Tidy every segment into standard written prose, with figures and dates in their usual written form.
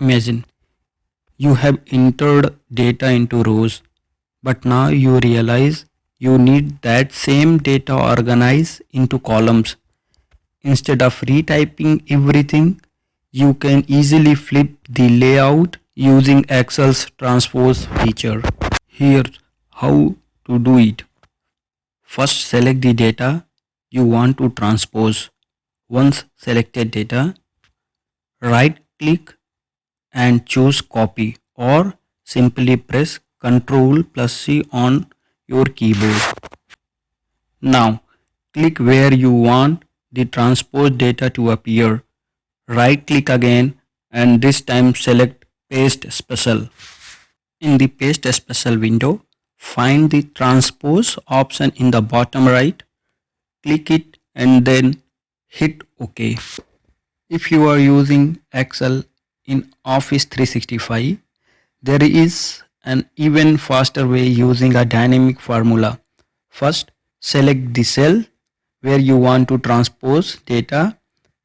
Imagine you have entered data into rows, but now you realize you need that same data organized into columns. Instead of retyping everything, you can easily flip the layout using Excel's transpose feature. Here's how to do it. First, select the data you want to transpose. Once selected data, right click and choose copy, or simply press Ctrl plus C on your keyboard. Now click where you want the transpose data to appear. Right click again and this time select paste special. In the paste special window, find the transpose option in the bottom right. Click it and then hit OK. If you are using Excel in Office 365, there is an even faster way using a dynamic formula. First, select the cell where you want to transpose data,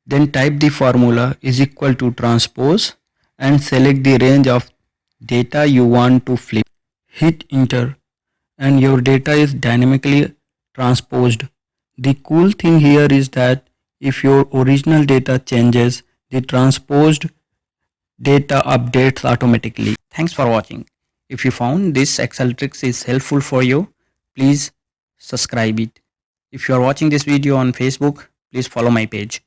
then type the formula is equal to transpose and select the range of data you want to flip. Hit enter and your data is dynamically transposed. The cool thing here is that if your original data changes, the transposed data updates automatically. Thanks for watching. If you found this Excel tricks is helpful for you, please subscribe it. If you are watching this video on Facebook, please follow my page.